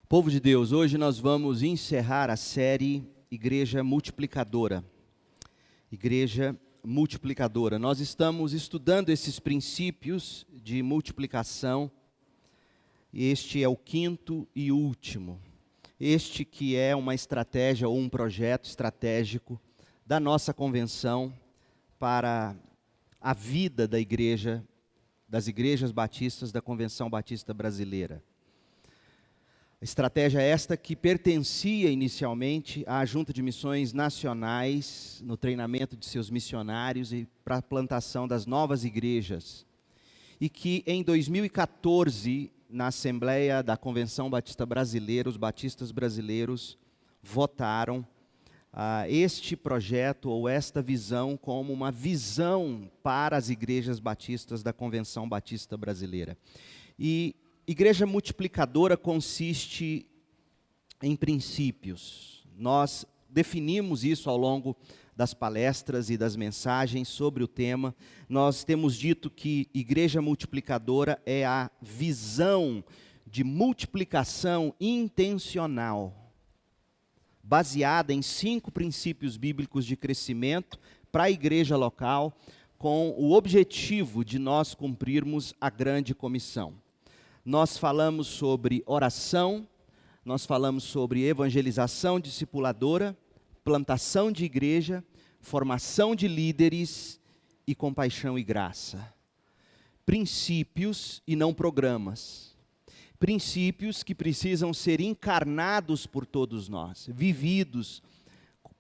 Povo de Deus, hoje nós vamos encerrar a série Igreja Multiplicadora. Igreja Multiplicadora. Nós estamos estudando esses princípios de multiplicação. Este é o quinto e último. Este que é uma estratégia ou um projeto estratégico da nossa convenção para a vida da igreja, das igrejas batistas da Convenção Batista Brasileira. Estratégia esta que pertencia inicialmente à Junta de Missões Nacionais, no treinamento de seus missionários e para a plantação das novas igrejas. E que em 2014, na Assembleia da Convenção Batista Brasileira, os batistas brasileiros votaram este projeto ou esta visão como uma visão para as igrejas batistas da Convenção Batista Brasileira. E Igreja multiplicadora consiste em princípios. Nós definimos isso ao longo das palestras e das mensagens sobre o tema. Nós temos dito que igreja multiplicadora é a visão de multiplicação intencional, baseada em 5 princípios bíblicos de crescimento para a igreja local, com o objetivo de nós cumprirmos a grande comissão. Nós falamos sobre oração, nós falamos sobre evangelização discipuladora, plantação de igreja, formação de líderes e compaixão e graça. Princípios e não programas. Princípios que precisam ser encarnados por todos nós, vividos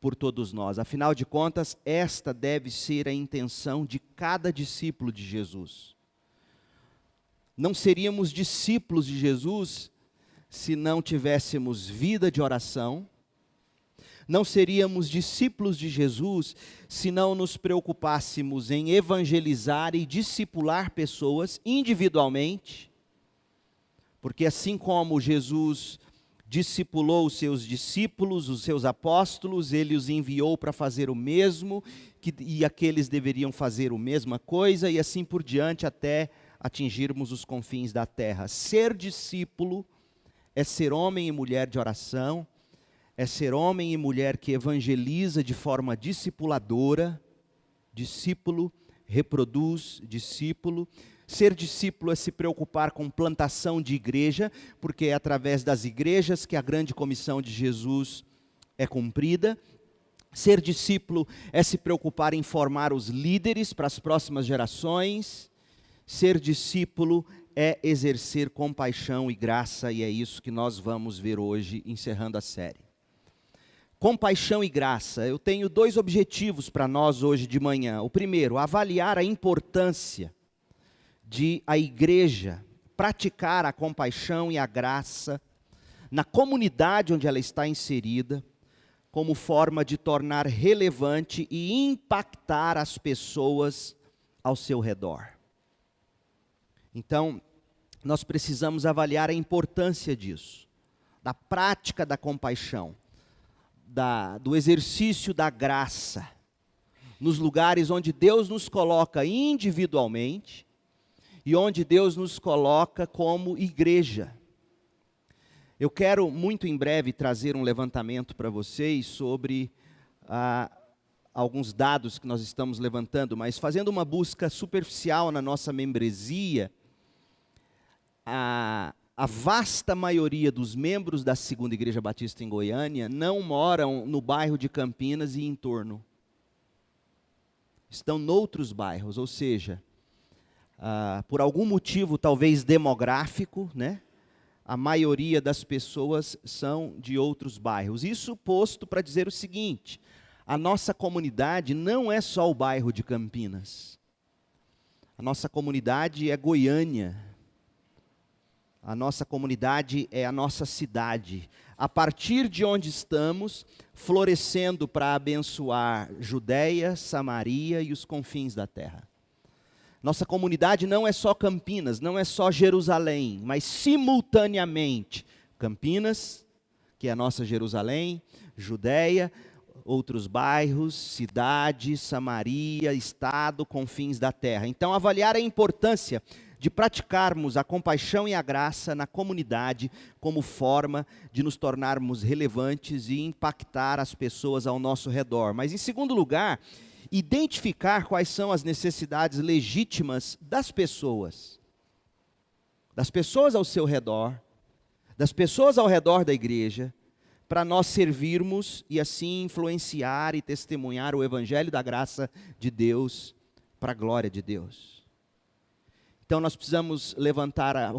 por todos nós. Afinal de contas, esta deve ser a intenção de cada discípulo de Jesus. Não seríamos discípulos de Jesus se não tivéssemos vida de oração. Não seríamos discípulos de Jesus se não nos preocupássemos em evangelizar e discipular pessoas individualmente. Porque assim como Jesus discipulou os seus discípulos, os seus apóstolos, ele os enviou para fazer o mesmo, e aqueles deveriam fazer a mesma coisa, e assim por diante até atingirmos os confins da terra. Ser discípulo é ser homem e mulher de oração, é ser homem e mulher que evangeliza de forma discipuladora. Discípulo reproduz discípulo. Ser discípulo é se preocupar com plantação de igreja, porque é através das igrejas que a grande comissão de Jesus é cumprida. Ser discípulo é se preocupar em formar os líderes para as próximas gerações. Ser discípulo é exercer compaixão e graça, e é isso que nós vamos ver hoje, encerrando a série. Compaixão e graça. Eu tenho 2 objetivos para nós hoje de manhã. O primeiro, avaliar a importância de a igreja praticar a compaixão e a graça na comunidade onde ela está inserida, como forma de tornar relevante e impactar as pessoas ao seu redor. Então, nós precisamos avaliar a importância disso, da prática da compaixão, do exercício da graça, nos lugares onde Deus nos coloca individualmente e onde Deus nos coloca como igreja. Eu quero muito em breve trazer um levantamento para vocês sobre alguns dados que nós estamos levantando, mas fazendo uma busca superficial na nossa membresia, a vasta maioria dos membros da Segunda Igreja Batista em Goiânia não moram no bairro de Campinas e em torno. Estão noutros bairros, ou seja, por algum motivo talvez demográfico, né? A maioria das pessoas são de outros bairros. Isso posto para dizer o seguinte: a nossa comunidade não é só o bairro de Campinas. A nossa comunidade é Goiânia. A nossa comunidade é a nossa cidade. A partir de onde estamos, florescendo para abençoar Judeia, Samaria e os confins da terra. Nossa comunidade não é só Campinas, não é só Jerusalém, mas simultaneamente Campinas, que é a nossa Jerusalém, Judeia, outros bairros, cidade, Samaria, estado, confins da terra. Então, avaliar a importância de praticarmos a compaixão e a graça na comunidade como forma de nos tornarmos relevantes e impactar as pessoas ao nosso redor. Mas, em segundo lugar, identificar quais são as necessidades legítimas das pessoas ao seu redor, das pessoas ao redor da igreja, para nós servirmos e assim influenciar e testemunhar o evangelho da graça de Deus para a glória de Deus. Então nós precisamos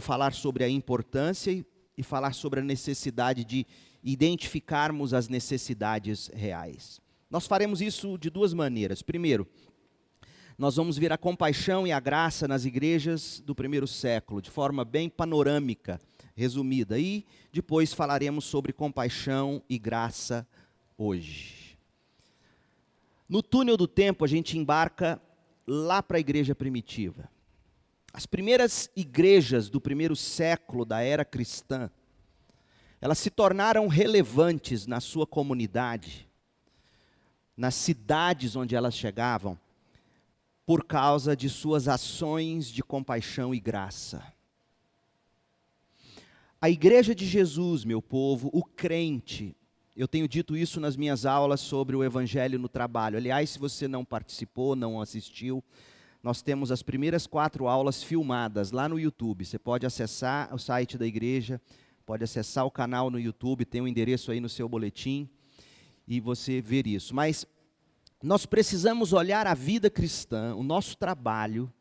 falar sobre a importância e falar sobre a necessidade de identificarmos as necessidades reais. Nós faremos isso de duas maneiras. Primeiro, nós vamos ver a compaixão e a graça nas igrejas do primeiro século, de forma bem panorâmica, resumida. E depois falaremos sobre compaixão e graça hoje. No túnel do tempo, a gente embarca lá para a igreja primitiva. As primeiras igrejas do primeiro século da era cristã, elas se tornaram relevantes na sua comunidade, nas cidades onde elas chegavam, por causa de suas ações de compaixão e graça. A igreja de Jesus, meu povo, o crente, eu tenho dito isso nas minhas aulas sobre o evangelho no trabalho. Aliás, se você não participou, não assistiu, nós temos as primeiras 4 aulas filmadas lá no YouTube. Você pode acessar o site da igreja, pode acessar o canal no YouTube, tem um endereço aí no seu boletim, e você ver isso. Mas nós precisamos olhar a vida cristã, o nosso trabalho,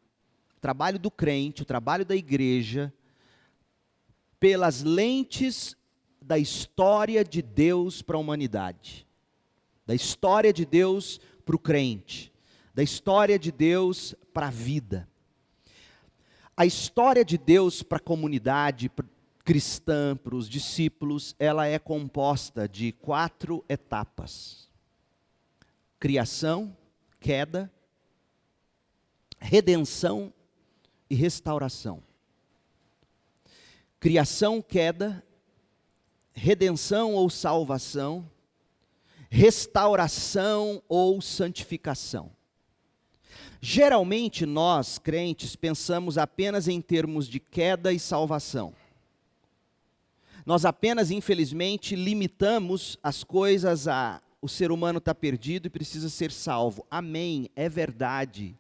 o trabalho do crente, o trabalho da igreja, pelas lentes da história de Deus para a humanidade, da história de Deus para o crente, da história de Deus para a vida. A história de Deus para a comunidade cristã, para os discípulos, ela é composta de 4 etapas: criação, queda, redenção e restauração. Criação, queda, redenção ou salvação, restauração ou santificação. Geralmente nós, crentes, pensamos apenas em termos de queda e salvação. Nós apenas, infelizmente, limitamos as coisas a o ser humano está perdido e precisa ser salvo. Amém, é verdade.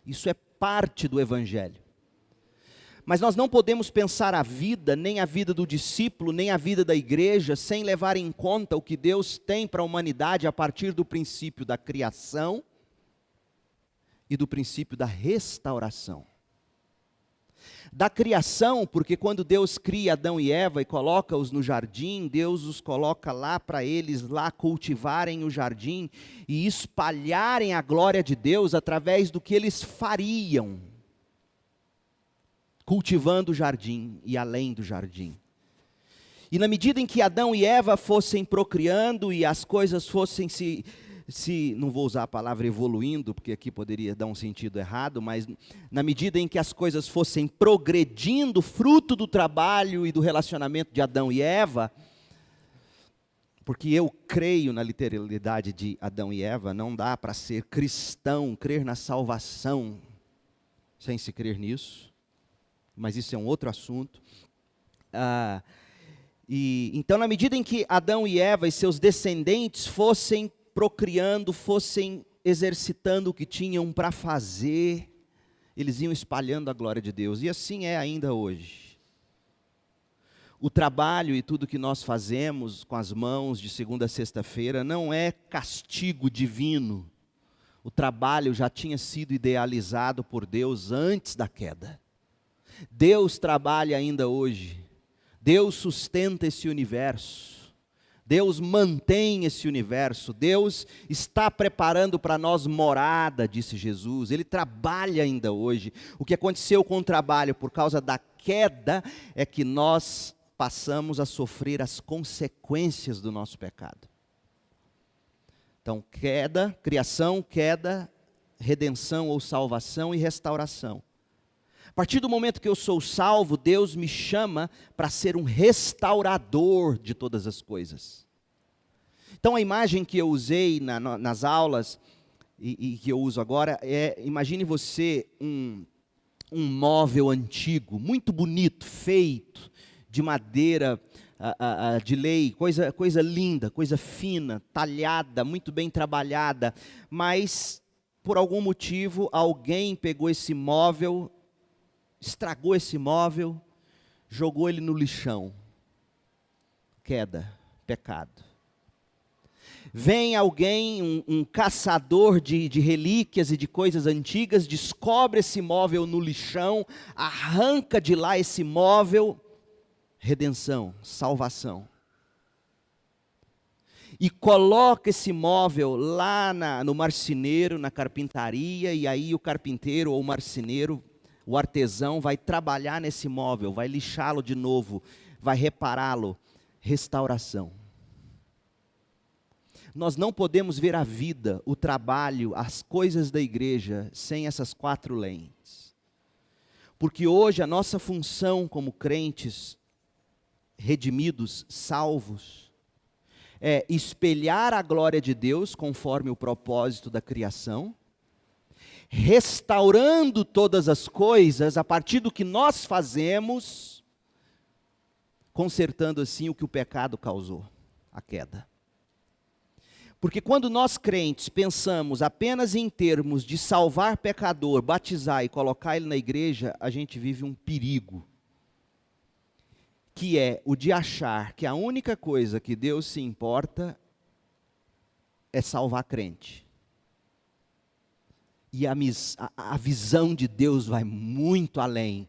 Isso é parte do evangelho. Mas nós não podemos pensar a vida, nem a vida do discípulo, nem a vida da igreja, sem levar em conta o que Deus tem para a humanidade a partir do princípio da criação e do princípio da restauração. Da criação, porque quando Deus cria Adão e Eva e coloca-os no jardim, Deus os coloca lá para eles lá cultivarem o jardim e espalharem a glória de Deus através do que eles fariam, cultivando o jardim e além do jardim. E na medida em que Adão e Eva fossem procriando e as coisas fossem não vou usar a palavra evoluindo, porque aqui poderia dar um sentido errado, mas na medida em que as coisas fossem progredindo, fruto do trabalho e do relacionamento de Adão e Eva, porque eu creio na literalidade de Adão e Eva, não dá para ser cristão, crer na salvação, sem se crer nisso, mas isso é um outro assunto. Então, na medida em que Adão e Eva e seus descendentes fossem procriando, fossem exercitando o que tinham para fazer, eles iam espalhando a glória de Deus. E assim é ainda hoje. O trabalho e tudo que nós fazemos com as mãos de segunda a sexta-feira não é castigo divino. O trabalho já tinha sido idealizado por Deus antes da queda. Deus trabalha ainda hoje. Deus sustenta esse universo. Deus mantém esse universo, Deus está preparando para nós morada, disse Jesus, Ele trabalha ainda hoje. O que aconteceu com o trabalho por causa da queda é que nós passamos a sofrer as consequências do nosso pecado. Então, criação, queda, redenção ou salvação e restauração. A partir do momento que eu sou salvo, Deus me chama para ser um restaurador de todas as coisas. Então a imagem que eu usei nas aulas, e que eu uso agora, imagine você um móvel antigo, muito bonito, feito de madeira de lei, coisa linda, coisa fina, talhada, muito bem trabalhada, mas por algum motivo alguém pegou esse móvel, estragou esse móvel, jogou ele no lixão. Queda, pecado. Vem alguém, um caçador de relíquias e de coisas antigas, descobre esse móvel no lixão, arranca de lá esse móvel, redenção, salvação. E coloca esse móvel lá no marceneiro, na carpintaria, e aí o carpinteiro ou o marceneiro, o artesão, vai trabalhar nesse móvel, vai lixá-lo de novo, vai repará-lo. Restauração. Nós não podemos ver a vida, o trabalho, as coisas da igreja sem essas 4 lentes. Porque hoje a nossa função como crentes, redimidos, salvos, é espelhar a glória de Deus conforme o propósito da criação, restaurando todas as coisas a partir do que nós fazemos, consertando assim o que o pecado causou, a queda. Porque quando nós crentes pensamos apenas em termos de salvar pecador, batizar e colocar ele na igreja, a gente vive um perigo, que é o de achar que a única coisa que Deus se importa é salvar crente. E a visão de Deus vai muito além.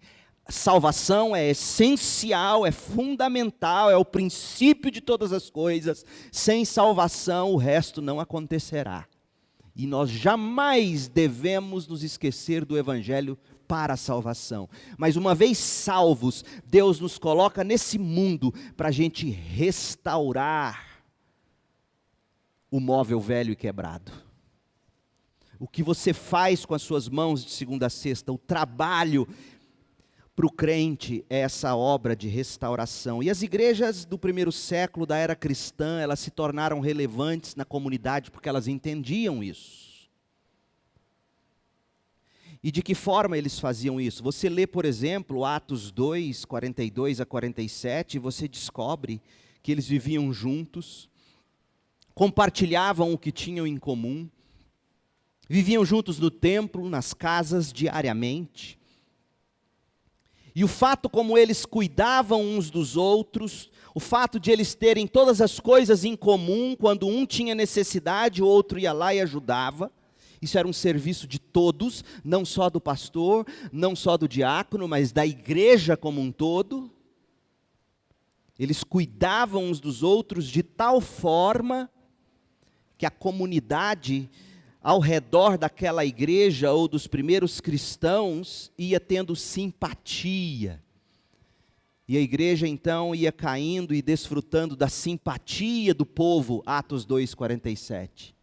Salvação é essencial, é fundamental, é o princípio de todas as coisas. Sem salvação, o resto não acontecerá. E nós jamais devemos nos esquecer do Evangelho para a salvação. Mas uma vez salvos, Deus nos coloca nesse mundo para a gente restaurar o móvel velho e quebrado. O que você faz com as suas mãos de segunda a sexta, o trabalho para o crente é essa obra de restauração. E as igrejas do primeiro século da era cristã, elas se tornaram relevantes na comunidade porque elas entendiam isso. E de que forma eles faziam isso? Você lê, por exemplo, Atos 2, 42 a 47, e você descobre que eles viviam juntos, compartilhavam o que tinham em comum, viviam juntos no templo, nas casas, diariamente. E o fato como eles cuidavam uns dos outros, o fato de eles terem todas as coisas em comum, quando um tinha necessidade, o outro ia lá e ajudava. Isso era um serviço de todos, não só do pastor, não só do diácono, mas da igreja como um todo. Eles cuidavam uns dos outros de tal forma que a comunidade ao redor daquela igreja ou dos primeiros cristãos ia tendo simpatia. E a igreja então ia caindo e desfrutando da simpatia do povo, Atos 2:47.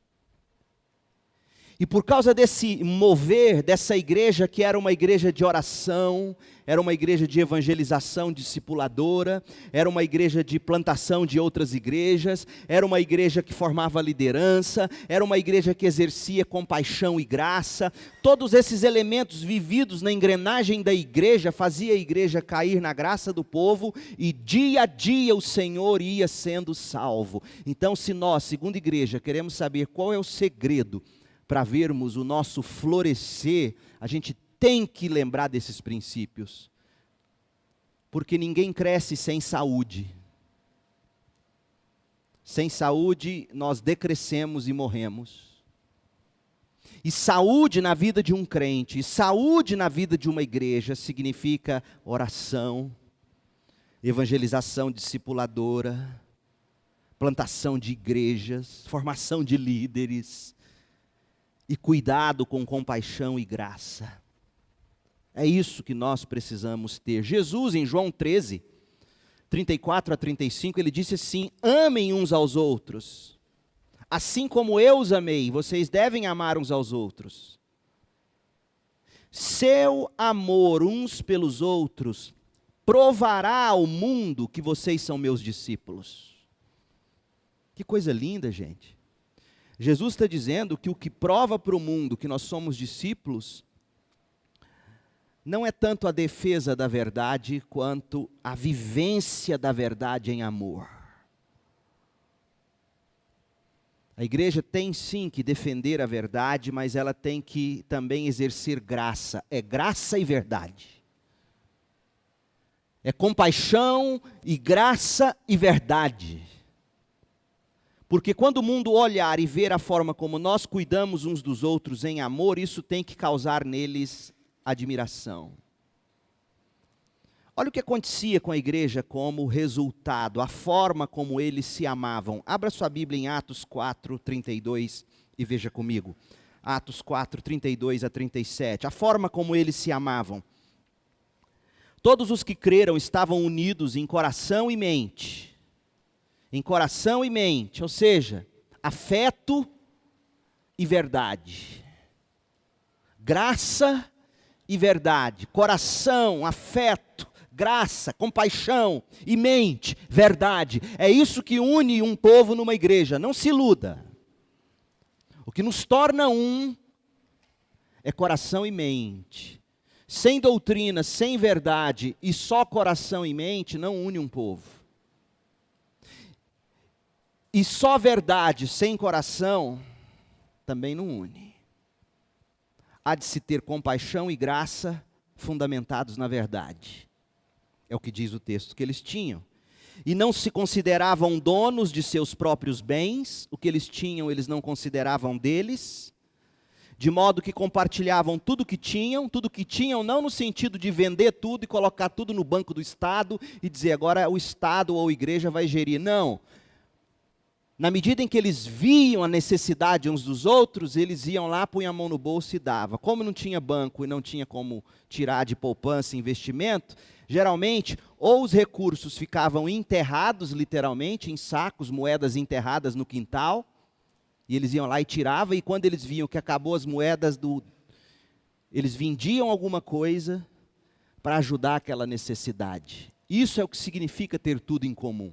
E por causa desse mover dessa igreja, que era uma igreja de oração, era uma igreja de evangelização discipuladora, era uma igreja de plantação de outras igrejas, era uma igreja que formava liderança, era uma igreja que exercia compaixão e graça, todos esses elementos vividos na engrenagem da igreja, fazia a igreja cair na graça do povo, e dia a dia o Senhor ia sendo salvo. Então, se nós, segundo igreja, queremos saber qual é o segredo para vermos o nosso florescer, a gente tem que lembrar desses princípios. Porque ninguém cresce sem saúde. Sem saúde, nós decrescemos e morremos. E saúde na vida de um crente, saúde na vida de uma igreja, significa oração, evangelização discipuladora, plantação de igrejas, formação de líderes, e cuidado com compaixão e graça. É isso que nós precisamos ter. Jesus, em João 13, 34 a 35, ele disse assim: amem uns aos outros, assim como eu os amei, vocês devem amar uns aos outros. Seu amor uns pelos outros provará ao mundo que vocês são meus discípulos. Que coisa linda, gente. Jesus está dizendo que o que prova para o mundo que nós somos discípulos não é tanto a defesa da verdade, quanto a vivência da verdade em amor. A igreja tem sim que defender a verdade, mas ela tem que também exercer graça. É graça e verdade. É compaixão e graça e verdade. Porque quando o mundo olhar e ver a forma como nós cuidamos uns dos outros em amor, isso tem que causar neles admiração. Olha o que acontecia com a igreja como resultado, a forma como eles se amavam. Abra sua Bíblia em Atos 4, 32 e veja comigo. Atos 4, 32 a 37. A forma como eles se amavam. Todos os que creram estavam unidos em coração e mente. Em coração e mente, ou seja, afeto e verdade. Graça e verdade. Coração, afeto, graça, compaixão e mente, verdade. É isso que une um povo numa igreja, não se iluda. O que nos torna um é coração e mente. Sem doutrina, sem verdade e só coração e mente não une um povo. E só verdade sem coração também não une. Há de se ter compaixão e graça fundamentados na verdade. É o que diz o texto que eles tinham. E não se consideravam donos de seus próprios bens, o que eles tinham eles não consideravam deles, de modo que compartilhavam tudo que tinham não no sentido de vender tudo e colocar tudo no banco do Estado e dizer agora o Estado ou a igreja vai gerir. Não. Na medida em que eles viam a necessidade uns dos outros, eles iam lá, punham a mão no bolso e davam. Como não tinha banco e não tinha como tirar de poupança e investimento, geralmente, ou os recursos ficavam enterrados, literalmente, em sacos, moedas enterradas no quintal, e eles iam lá e tiravam, e quando eles viam que acabou as moedas, eles vendiam alguma coisa para ajudar aquela necessidade. Isso é o que significa ter tudo em comum.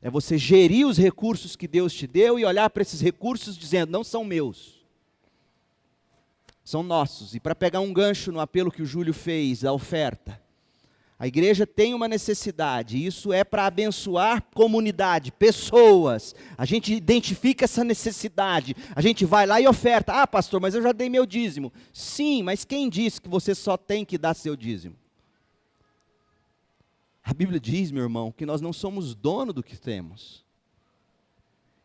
É você gerir os recursos que Deus te deu e olhar para esses recursos dizendo, não são meus, são nossos. E para pegar um gancho no apelo que o Júlio fez, a oferta, a igreja tem uma necessidade, e isso é para abençoar comunidade, pessoas. A gente identifica essa necessidade, a gente vai lá e oferta. Ah, pastor, mas eu já dei meu dízimo. Sim, mas quem disse que você só tem que dar seu dízimo? A Bíblia diz, meu irmão, que nós não somos dono do que temos.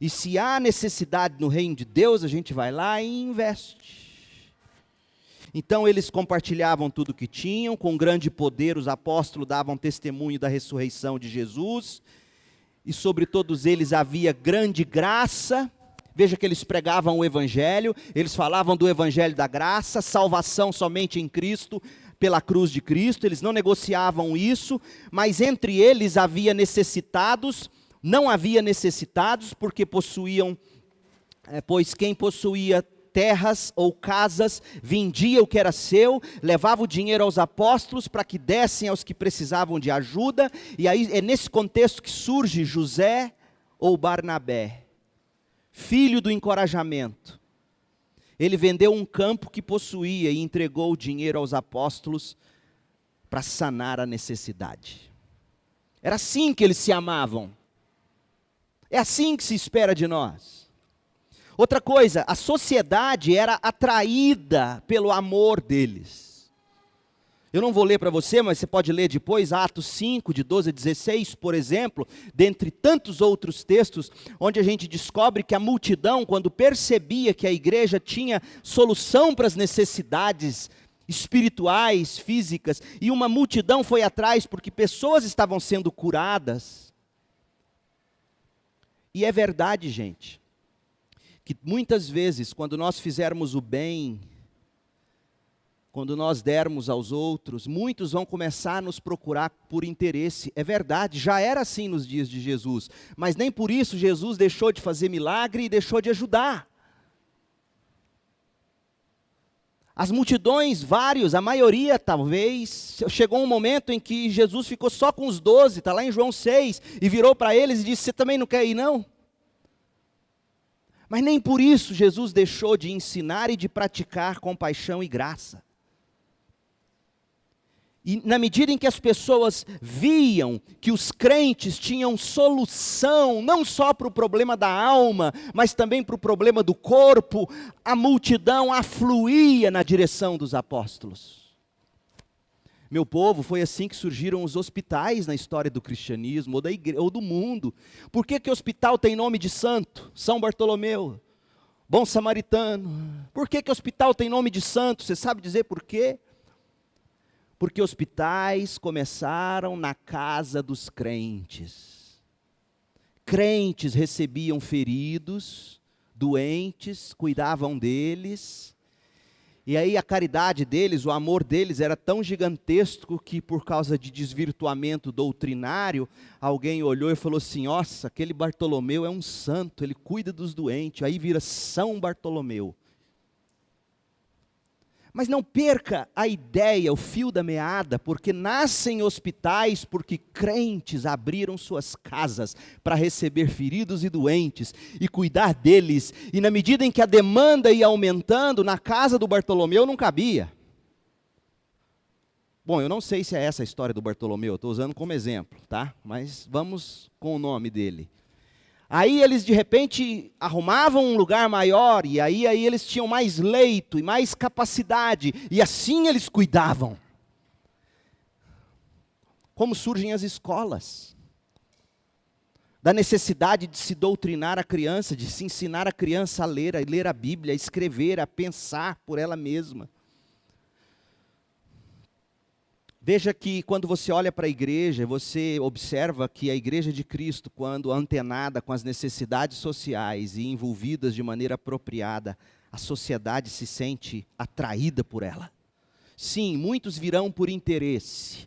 E se há necessidade no reino de Deus, a gente vai lá e investe. Então eles compartilhavam tudo o que tinham, com grande poder os apóstolos davam testemunho da ressurreição de Jesus, e sobre todos eles havia grande graça. Veja que eles pregavam o Evangelho, eles falavam do Evangelho da graça, salvação somente em Cristo, pela cruz de Cristo, eles não negociavam isso, mas entre eles havia necessitados, não havia necessitados, porque possuíam, pois quem possuía terras ou casas, vendia o que era seu, levava o dinheiro aos apóstolos para que dessem aos que precisavam de ajuda, e aí é nesse contexto que surge José ou Barnabé, filho do encorajamento. Ele vendeu um campo que possuía e entregou o dinheiro aos apóstolos para sanar a necessidade. Era assim que eles se amavam. É assim que se espera de nós. Outra coisa, a sociedade era atraída pelo amor deles. Eu não vou ler para você, mas você pode ler depois, Atos 5, de 12 a 16, por exemplo, dentre tantos outros textos, onde a gente descobre que a multidão, quando percebia que a igreja tinha solução para as necessidades espirituais, físicas, e uma multidão foi atrás porque pessoas estavam sendo curadas. E é verdade, gente, que muitas vezes, quando nós fizermos o bem, quando nós dermos aos outros, muitos vão começar a nos procurar por interesse. É verdade, já era assim nos dias de Jesus, mas nem por isso Jesus deixou de fazer milagre e deixou de ajudar. As multidões, vários, a maioria talvez, chegou um momento em que Jesus ficou só com os 12, está lá em João 6, e virou para eles e disse, você também não quer ir não? Mas nem por isso Jesus deixou de ensinar e de praticar compaixão e graça. E na medida em que as pessoas viam que os crentes tinham solução, não só para o problema da alma, mas também para o problema do corpo, a multidão afluía na direção dos apóstolos. Meu povo, foi assim que surgiram os hospitais na história do cristianismo, ou da igreja, ou do mundo. Por que que o hospital tem nome de santo? São Bartolomeu, Bom Samaritano. Por que que o hospital tem nome de santo? Você sabe dizer por quê? Porque hospitais começaram na casa dos crentes. Crentes recebiam feridos, doentes, cuidavam deles. E aí a caridade deles, o amor deles era tão gigantesco que por causa de desvirtuamento doutrinário, alguém olhou e falou assim, nossa, aquele Bartolomeu é um santo, ele cuida dos doentes, aí vira São Bartolomeu. Mas não perca a ideia, o fio da meada, porque nascem hospitais, porque crentes abriram suas casas para receber feridos e doentes e cuidar deles. E na medida em que a demanda ia aumentando, na casa do Bartolomeu não cabia. Bom, eu não sei se é essa a história do Bartolomeu, estou usando como exemplo, tá? Mas vamos com o nome dele. Aí eles de repente arrumavam um lugar maior, e aí eles tinham mais leito e mais capacidade, e assim eles cuidavam. Como surgem as escolas? Da necessidade de se doutrinar a criança, de se ensinar a criança a ler a Bíblia, a escrever, a pensar por ela mesma. Veja que quando você olha para a igreja, você observa que a igreja de Cristo, quando antenada com as necessidades sociais e envolvidas de maneira apropriada, a sociedade se sente atraída por ela. Sim, muitos virão por interesse,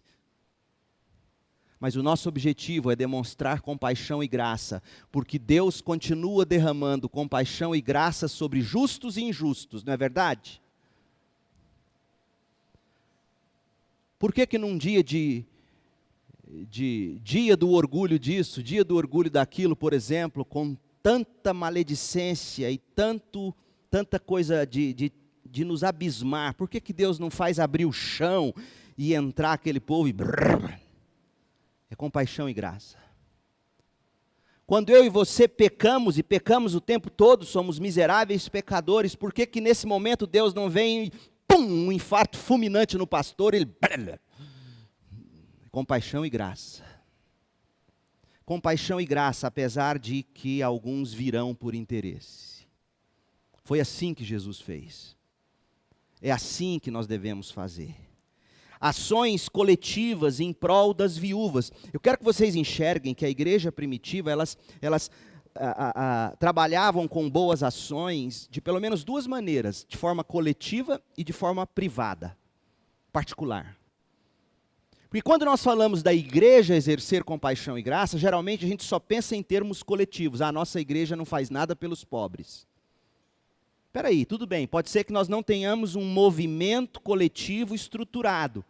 mas o nosso objetivo é demonstrar compaixão e graça, porque Deus continua derramando compaixão e graça sobre justos e injustos, não é verdade? Por que que num dia dia do orgulho disso, dia do orgulho daquilo, por exemplo, com tanta maledicência e tanta coisa de nos abismar, por que que Deus não faz abrir o chão e entrar aquele povo e brrr? É compaixão e graça. Quando eu e você pecamos, e pecamos o tempo todo, somos miseráveis pecadores, por que que nesse momento Deus não vem e pum, um infarto fulminante no pastor, ele... Compaixão e graça. Compaixão e graça, apesar de que alguns virão por interesse. Foi assim que Jesus fez. É assim que nós devemos fazer. Ações coletivas em prol das viúvas. Eu quero que vocês enxerguem que a igreja primitiva, elas trabalhavam com boas ações de pelo menos duas maneiras, de forma coletiva e de forma privada, particular. Porque quando nós falamos da igreja exercer compaixão e graça, geralmente a gente só pensa em termos coletivos. A nossa igreja não faz nada pelos pobres. Espera aí, tudo bem, pode ser que nós não tenhamos um movimento coletivo estruturado.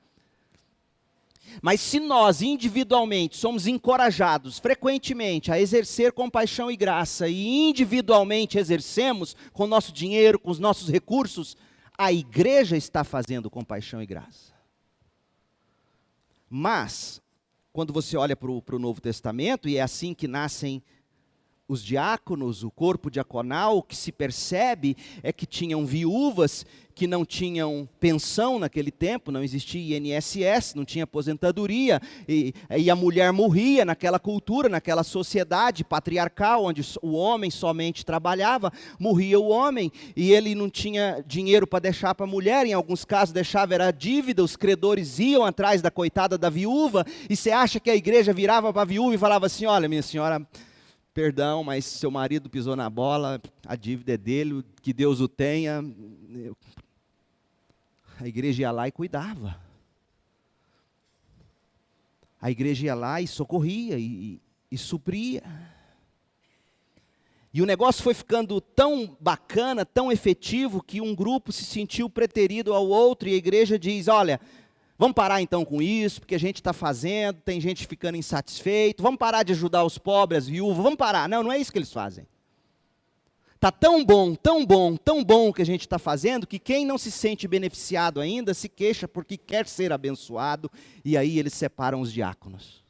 Mas se nós individualmente somos encorajados frequentemente a exercer compaixão e graça e individualmente exercemos com o nosso dinheiro, com os nossos recursos, a igreja está fazendo compaixão e graça. Mas, quando você olha para o Novo Testamento, e é assim que nascem os diáconos, o corpo diaconal, o que se percebe é que tinham viúvas que não tinham pensão naquele tempo, não existia INSS, não tinha aposentadoria, e a mulher morria naquela cultura, naquela sociedade patriarcal, onde o homem somente trabalhava, morria o homem, e ele não tinha dinheiro para deixar para a mulher, em alguns casos deixava era dívida, os credores iam atrás da coitada da viúva, e você acha que a igreja virava para a viúva e falava assim, olha minha senhora, perdão, mas seu marido pisou na bola, a dívida é dele, que Deus o tenha. A igreja ia lá e cuidava. A igreja ia lá e socorria e supria. E o negócio foi ficando tão bacana, tão efetivo, que um grupo se sentiu preterido ao outro, e a igreja diz, olha, vamos parar então com isso, porque a gente está fazendo, tem gente ficando insatisfeito, vamos parar de ajudar os pobres, as viúvas, vamos parar. Não, não é isso que eles fazem. Está tão bom, tão bom, tão bom o que a gente está fazendo, que quem não se sente beneficiado ainda se queixa porque quer ser abençoado, e aí eles separam os diáconos.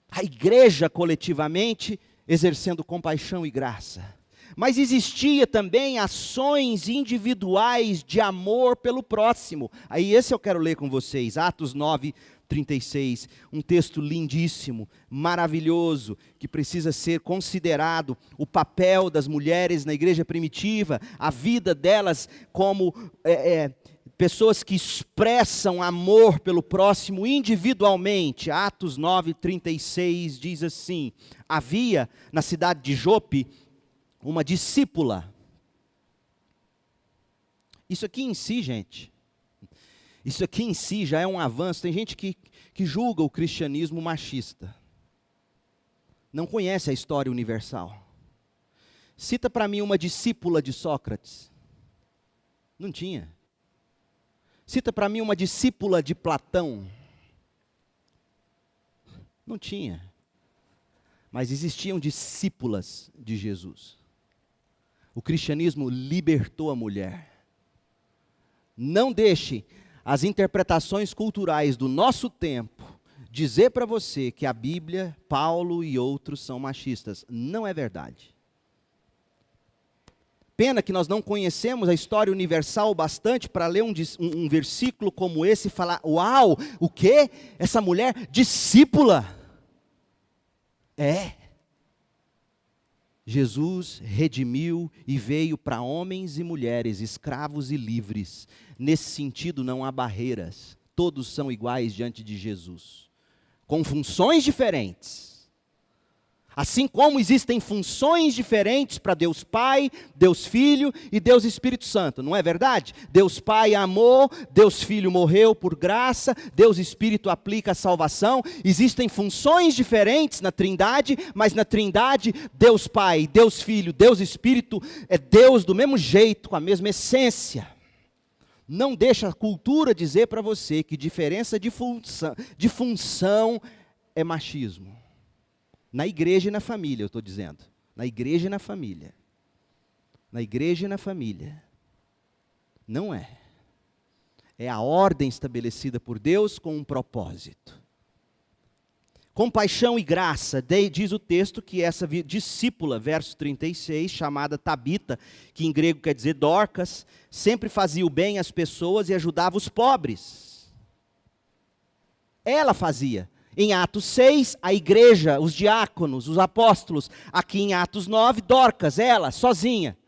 A igreja coletivamente exercendo compaixão e graça. Mas existia também ações individuais de amor pelo próximo. Aí esse eu quero ler com vocês, Atos 9:36, um texto lindíssimo, maravilhoso, que precisa ser considerado o papel das mulheres na igreja primitiva, a vida delas como pessoas que expressam amor pelo próximo individualmente. Atos 9:36 diz assim: havia na cidade de Jope uma discípula. Isso aqui em si, gente, isso aqui em si já é um avanço. Tem gente que julga o cristianismo machista. Não conhece a história universal. Cita para mim uma discípula de Sócrates. Não tinha. Cita para mim uma discípula de Platão. Não tinha. Mas existiam discípulas de Jesus. O cristianismo libertou a mulher. Não deixe as interpretações culturais do nosso tempo dizer para você que a Bíblia, Paulo e outros são machistas. Não é verdade. Pena que nós não conhecemos a história universal bastante para ler um versículo como esse e falar: uau, o quê? Essa mulher discípula. Jesus redimiu e veio para homens e mulheres, escravos e livres. Nesse sentido não há barreiras. Todos são iguais diante de Jesus, com funções diferentes. Assim como existem funções diferentes para Deus Pai, Deus Filho e Deus Espírito Santo, não é verdade? Deus Pai amou, Deus Filho morreu por graça, Deus Espírito aplica a salvação. Existem funções diferentes na Trindade, mas na Trindade, Deus Pai, Deus Filho, Deus Espírito é Deus do mesmo jeito, com a mesma essência. Não deixa a cultura dizer para você que diferença de função é machismo. Na igreja e na família, eu estou dizendo. Na igreja e na família. Na igreja e na família. Não é. É a ordem estabelecida por Deus com um propósito. Compaixão e graça, diz o texto que essa discípula, verso 36, chamada Tabita, que em grego quer dizer Dorcas, sempre fazia o bem às pessoas e ajudava os pobres. Ela fazia. Em Atos 6, a igreja, os diáconos, os apóstolos. Aqui em Atos 9, Dorcas, ela, sozinha.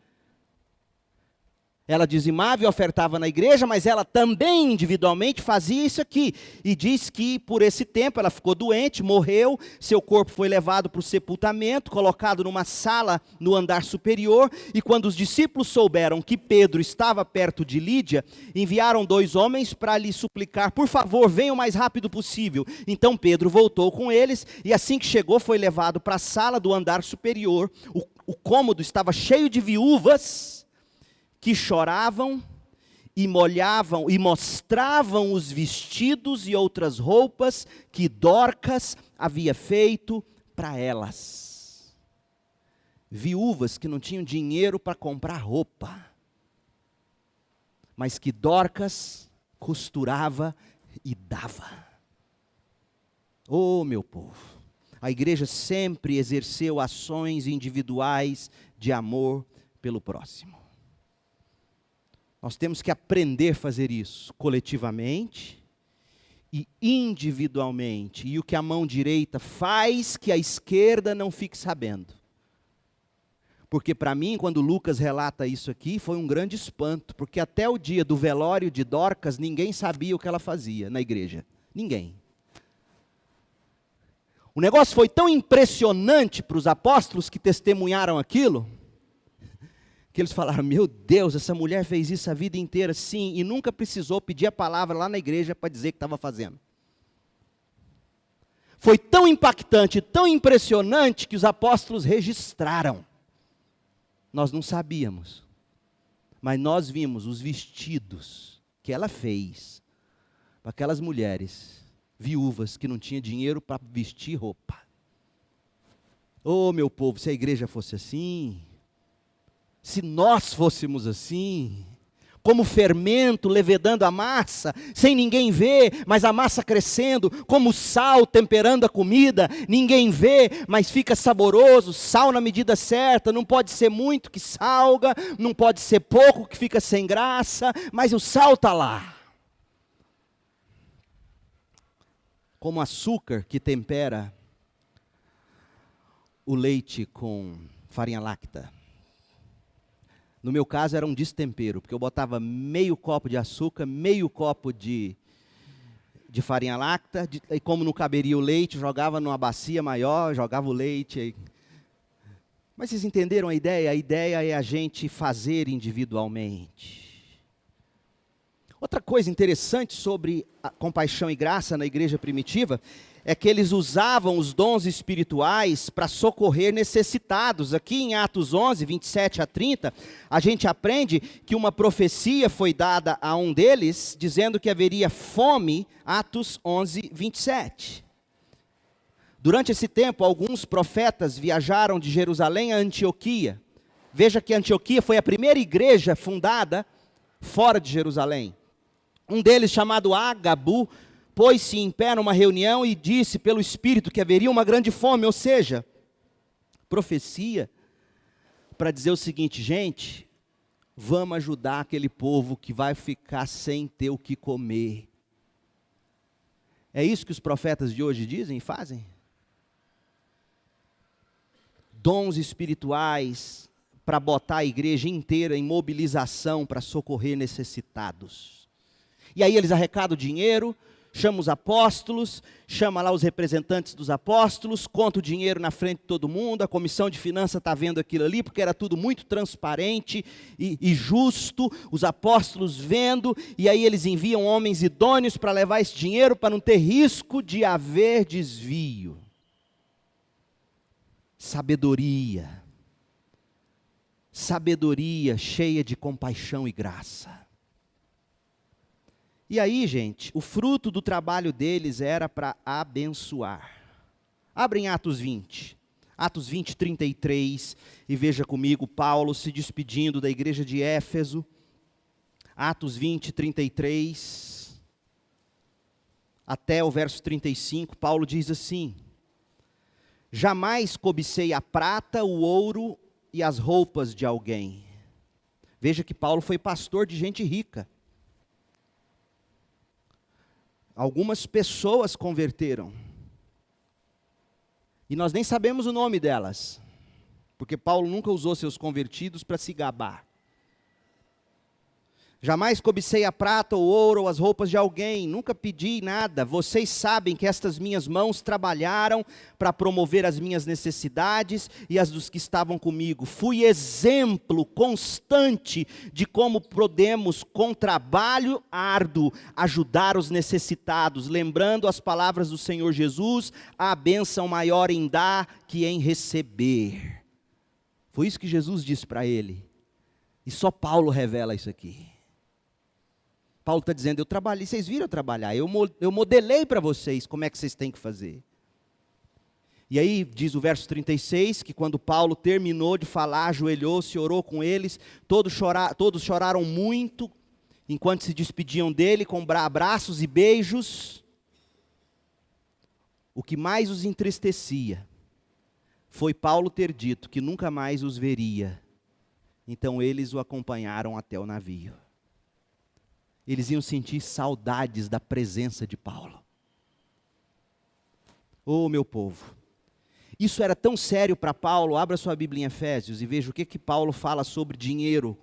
Ela dizimava e ofertava na igreja, mas ela também individualmente fazia isso aqui. E diz que por esse tempo ela ficou doente, morreu, seu corpo foi levado para o sepultamento, colocado numa sala no andar superior. E quando os discípulos souberam que Pedro estava perto de Lídia, enviaram 2 homens para lhe suplicar: por favor, venha o mais rápido possível. Então Pedro voltou com eles, e assim que chegou foi levado para a sala do andar superior. O cômodo estava cheio de viúvas, que choravam e molhavam e mostravam os vestidos e outras roupas que Dorcas havia feito para elas. Viúvas que não tinham dinheiro para comprar roupa, mas que Dorcas costurava e dava. Oh, meu povo, a igreja sempre exerceu ações individuais de amor pelo próximo. Nós temos que aprender a fazer isso coletivamente e individualmente. E o que a mão direita faz, que a esquerda não fique sabendo. Porque para mim, quando Lucas relata isso aqui, foi um grande espanto. Porque até o dia do velório de Dorcas, ninguém sabia o que ela fazia na igreja. Ninguém. O negócio foi tão impressionante para os apóstolos que testemunharam aquilo, que eles falaram: meu Deus, essa mulher fez isso a vida inteira, sim, e nunca precisou pedir a palavra lá na igreja para dizer que estava fazendo. Foi tão impactante, tão impressionante, que os apóstolos registraram. Nós não sabíamos, mas nós vimos os vestidos que ela fez para aquelas mulheres viúvas que não tinham dinheiro para vestir roupa. Oh, meu povo, se a igreja fosse assim, Se nós fôssemos assim, como fermento levedando a massa, sem ninguém ver, mas a massa crescendo, como sal temperando a comida, ninguém vê, mas fica saboroso, sal na medida certa, não pode ser muito que salga, não pode ser pouco que fica sem graça, mas o sal está lá. Como açúcar que tempera o leite com farinha láctea. No meu caso era um destempero, porque eu botava meio copo de açúcar, meio copo de farinha láctea, e como não caberia o leite, jogava numa bacia maior, jogava o leite. Mas vocês entenderam a ideia? A ideia é a gente fazer individualmente. Outra coisa interessante sobre a compaixão e graça na igreja primitiva é que eles usavam os dons espirituais para socorrer necessitados. Aqui em Atos 11, 27 a 30, a gente aprende que uma profecia foi dada a um deles, dizendo que haveria fome, Atos 11, 27. Durante esse tempo, alguns profetas viajaram de Jerusalém a Antioquia. Veja que Antioquia foi a primeira igreja fundada fora de Jerusalém. Um deles, chamado Ágabo, pôs-se em pé numa reunião e disse pelo Espírito que haveria uma grande fome, ou seja, profecia para dizer o seguinte: gente, vamos ajudar aquele povo que vai ficar sem ter o que comer. É isso que os profetas de hoje dizem e fazem? Dons espirituais para botar a igreja inteira em mobilização para socorrer necessitados. E aí eles arrecadam dinheiro, chama os apóstolos, chama lá os representantes dos apóstolos, conta o dinheiro na frente de todo mundo, a comissão de finanças está vendo aquilo ali, porque era tudo muito transparente e justo, os apóstolos vendo, e aí eles enviam homens idôneos para levar esse dinheiro, para não ter risco de haver desvio. Sabedoria cheia de compaixão e graça. E aí, gente, o fruto do trabalho deles era para abençoar. Abrem Atos 20, 33, e veja comigo Paulo se despedindo da igreja de Éfeso. Atos 20, 33, até o verso 35, Paulo diz assim: jamais cobicei a prata, o ouro e as roupas de alguém. Veja que Paulo foi pastor de gente rica. Algumas pessoas converteram. E nós nem sabemos o nome delas. Porque Paulo nunca usou seus convertidos para se gabar. Jamais cobicei a prata, o ouro ou as roupas de alguém, nunca pedi nada. Vocês sabem que estas minhas mãos trabalharam para promover as minhas necessidades e as dos que estavam comigo. Fui exemplo constante de como podemos, com trabalho árduo, ajudar os necessitados, lembrando as palavras do Senhor Jesus: a bênção maior em dar que em receber. Foi isso que Jesus disse para ele. E só Paulo revela isso aqui. Paulo está dizendo: eu trabalhei, vocês viram eu trabalhar, eu modelei para vocês como é que vocês têm que fazer. E aí diz o verso 36, que quando Paulo terminou de falar, ajoelhou-se, orou com eles, todos choraram muito, enquanto se despediam dele com abraços e beijos. O que mais os entristecia foi Paulo ter dito que nunca mais os veria. Então eles o acompanharam até o navio. Eles iam sentir saudades da presença de Paulo. Oh, meu povo, isso era tão sério para Paulo. Abra sua Bíblia em Efésios e veja o que Paulo fala sobre dinheiro,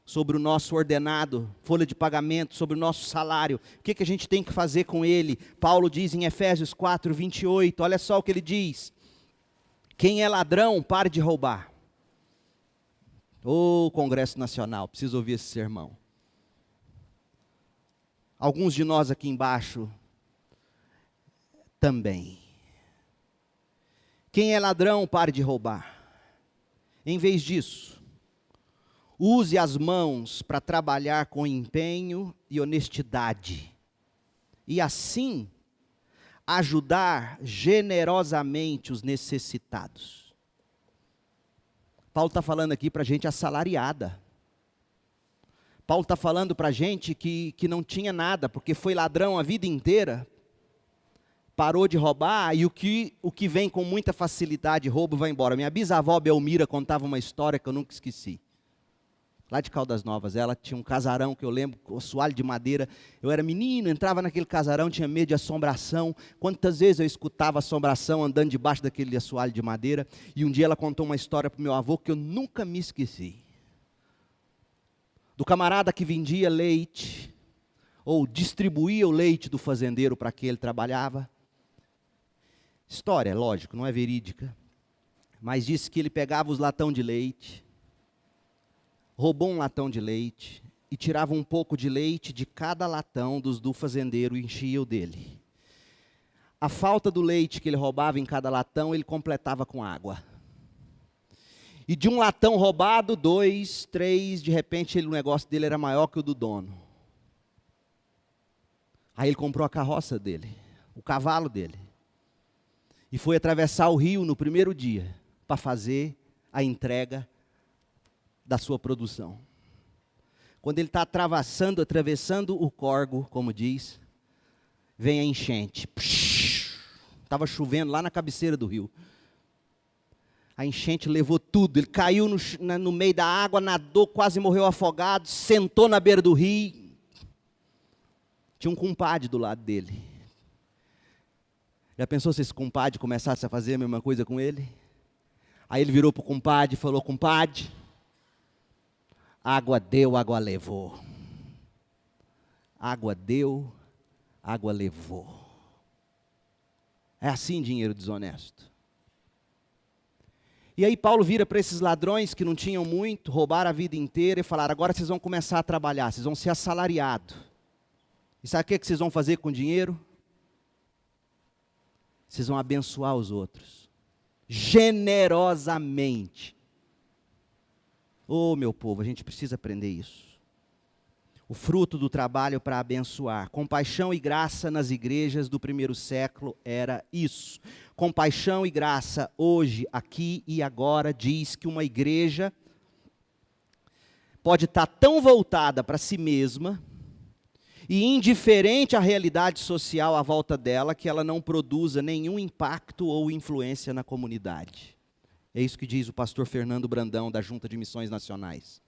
sobre o nosso ordenado, folha de pagamento, sobre o nosso salário, o que a gente tem que fazer com ele. Paulo diz em Efésios 4, 28, olha só o que ele diz: quem é ladrão, pare de roubar. Oh, Congresso Nacional, preciso ouvir esse sermão. Alguns de nós aqui embaixo também. Quem é ladrão, pare de roubar. Em vez disso, use as mãos para trabalhar com empenho e honestidade. E assim, ajudar generosamente os necessitados. Paulo está falando aqui para gente assalariada. Paulo está falando para gente que não tinha nada, porque foi ladrão a vida inteira, parou de roubar, e o que vem com muita facilidade, roubo, vai embora. Minha bisavó Belmira contava uma história que eu nunca esqueci. Lá de Caldas Novas, ela tinha um casarão que eu lembro, com assoalho de madeira. Eu era menino, entrava naquele casarão, tinha medo de assombração. Quantas vezes eu escutava assombração andando debaixo daquele assoalho de madeira. E um dia ela contou uma história para o meu avô que eu nunca me esqueci. Do camarada que vendia leite, ou distribuía o leite do fazendeiro para quem ele trabalhava. História, lógico, não é verídica. Mas disse que ele pegava os latão de leite, roubou um latão de leite e tirava um pouco de leite de cada latão do fazendeiro e enchia o dele. A falta do leite que ele roubava em cada latão, ele completava com água. E de um latão roubado, 2, 3, de repente o negócio dele era maior que o do dono. Aí ele comprou a carroça dele, o cavalo dele. E foi atravessar o rio no primeiro dia, para fazer a entrega da sua produção. Quando ele está atravessando o córgo, como diz, vem a enchente. Estava chovendo lá na cabeceira do rio. A enchente levou tudo, ele caiu no meio da água, nadou, quase morreu afogado, sentou na beira do rio. Tinha um compadre do lado dele. Já pensou se esse compadre começasse a fazer a mesma coisa com ele? Aí ele virou para o compadre e falou: compadre, água deu, água levou. Água deu, água levou. É assim dinheiro desonesto. E aí Paulo vira para esses ladrões que não tinham muito, roubaram a vida inteira e falaram: agora vocês vão começar a trabalhar, vocês vão ser assalariados. E sabe o que vocês vão fazer com o dinheiro? Vocês vão abençoar os outros. Generosamente. Oh, meu povo, a gente precisa aprender isso. O fruto do trabalho para abençoar. Compaixão e graça nas igrejas do primeiro século era isso. Compaixão e graça hoje, aqui e agora, diz que uma igreja pode estar tão voltada para si mesma e indiferente à realidade social à volta dela, que ela não produza nenhum impacto ou influência na comunidade. É isso que diz o pastor Fernando Brandão, da Junta de Missões Nacionais.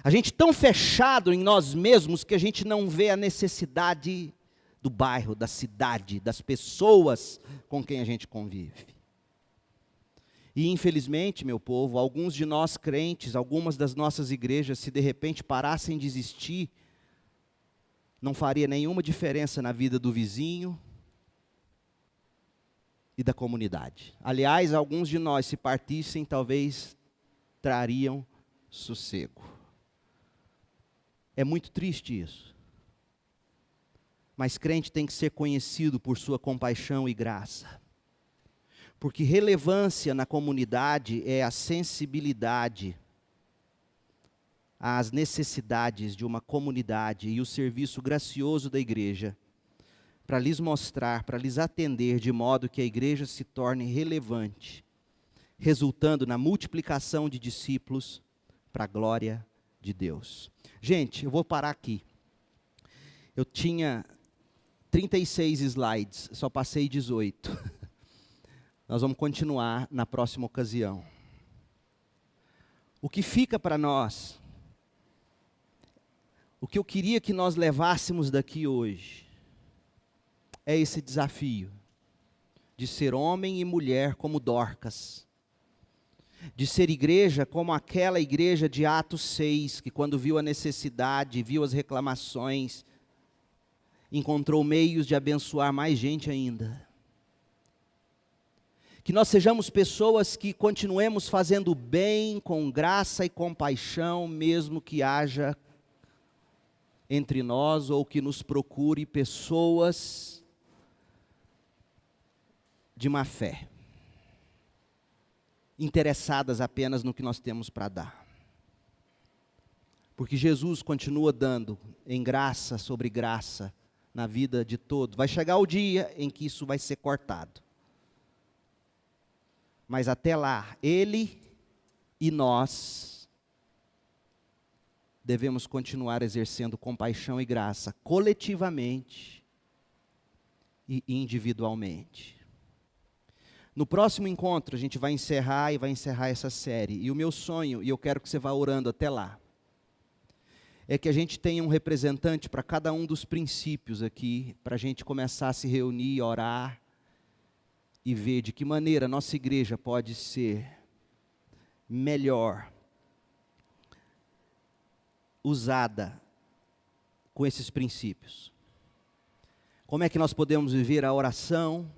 A gente tão fechado em nós mesmos que a gente não vê a necessidade do bairro, da cidade, das pessoas com quem a gente convive. E infelizmente, meu povo, alguns de nós crentes, algumas das nossas igrejas, se de repente parassem de existir, não faria nenhuma diferença na vida do vizinho e da comunidade. Aliás, alguns de nós, se partissem, talvez trariam sossego. É muito triste isso. Mas crente tem que ser conhecido por sua compaixão e graça. Porque relevância na comunidade é a sensibilidade às necessidades de uma comunidade e o serviço gracioso da igreja para lhes mostrar, para lhes atender de modo que a igreja se torne relevante, resultando na multiplicação de discípulos para a glória de Deus. Gente, eu vou parar aqui. Eu tinha 36 slides, só passei 18. Nós vamos continuar na próxima ocasião. O que fica para nós, o que eu queria que nós levássemos daqui hoje, é esse desafio de ser homem e mulher como Dorcas, de ser igreja como aquela igreja de Atos 6, que quando viu a necessidade, viu as reclamações, encontrou meios de abençoar mais gente ainda. Que nós sejamos pessoas que continuemos fazendo bem com graça e compaixão, mesmo que haja entre nós ou que nos procure pessoas de má fé, interessadas apenas no que nós temos para dar. Porque Jesus continua dando em graça sobre graça na vida de todos. Vai chegar o dia em que isso vai ser cortado. Mas até lá, Ele E nós devemos continuar exercendo compaixão e graça coletivamente e individualmente. No próximo encontro a gente vai encerrar essa série. E o meu sonho, e eu quero que você vá orando até lá, é que a gente tenha um representante para cada um dos princípios aqui, para a gente começar a se reunir, orar e ver de que maneira a nossa igreja pode ser melhor usada com esses princípios. Como é que nós podemos viver a oração,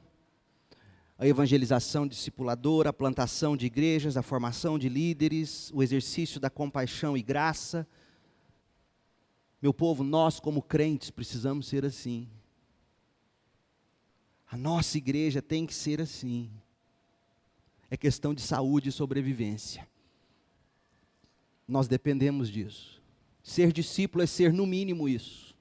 a evangelização discipuladora, a plantação de igrejas, a formação de líderes, o exercício da compaixão e graça. Meu povo, nós como crentes precisamos ser assim. A nossa igreja tem que ser assim. É questão de saúde e sobrevivência. Nós dependemos disso. Ser discípulo é ser no mínimo isso.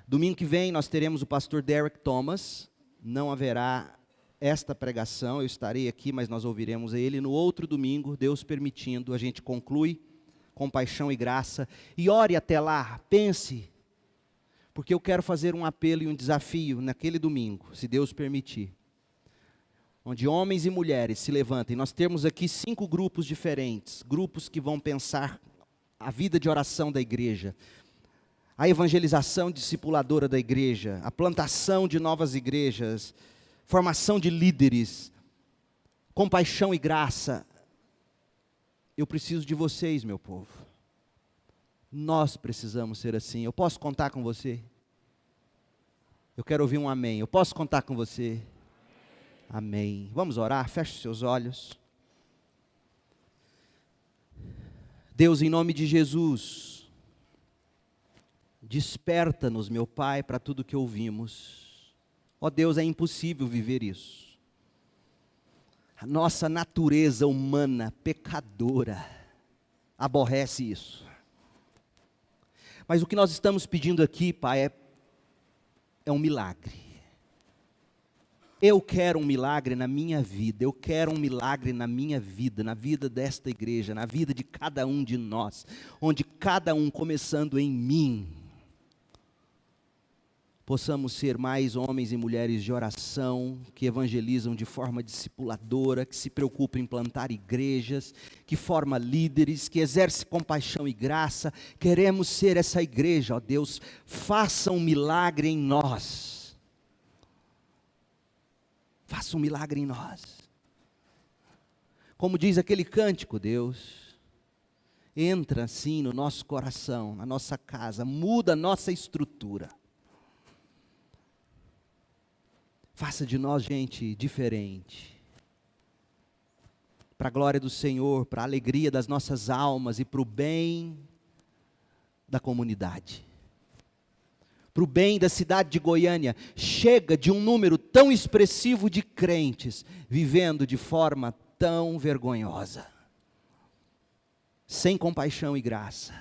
Domingo que vem nós teremos o pastor Derek Thomas. Não haverá esta pregação, eu estarei aqui, mas nós ouviremos ele. No outro domingo, Deus permitindo, a gente conclui compaixão e graça. E ore até lá, pense, porque eu quero fazer um apelo e um desafio naquele domingo, se Deus permitir. Onde homens e mulheres se levantem. Nós temos aqui 5 grupos diferentes, grupos que vão pensar a vida de oração da igreja, a evangelização discipuladora da igreja, a plantação de novas igrejas, formação de líderes, compaixão e graça. Eu preciso de vocês, meu povo. Nós precisamos ser assim. Eu posso contar com você? Eu quero ouvir um amém. Eu posso contar com você? Amém. Vamos orar? Feche seus olhos. Deus, em nome de Jesus, desperta-nos, meu Pai, para tudo que ouvimos. Ó Deus, é impossível viver isso. A nossa natureza humana, pecadora, aborrece isso. Mas o que nós estamos pedindo aqui, Pai, é um milagre. Eu quero um milagre na minha vida, eu quero um milagre na minha vida, na vida desta igreja, na vida de cada um de nós, onde cada um, começando em mim, possamos ser mais homens e mulheres de oração, que evangelizam de forma discipuladora, que se preocupam em plantar igrejas, que forma líderes, que exerce compaixão e graça. Queremos ser essa igreja, ó Deus, faça um milagre em nós. Faça um milagre em nós. Como diz aquele cântico, Deus, entra assim no nosso coração, na nossa casa, muda a nossa estrutura. Faça de nós gente diferente. Para a glória do Senhor, para a alegria das nossas almas e para o bem da comunidade. Para o bem da cidade de Goiânia. Chega de um número tão expressivo de crentes vivendo de forma tão vergonhosa, sem compaixão e graça.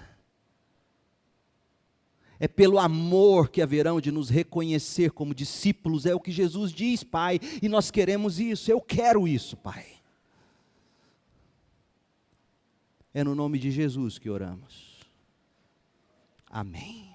É pelo amor que haverão de nos reconhecer como discípulos, é o que Jesus diz, Pai, e nós queremos isso, eu quero isso, Pai. É no nome de Jesus que oramos. Amém.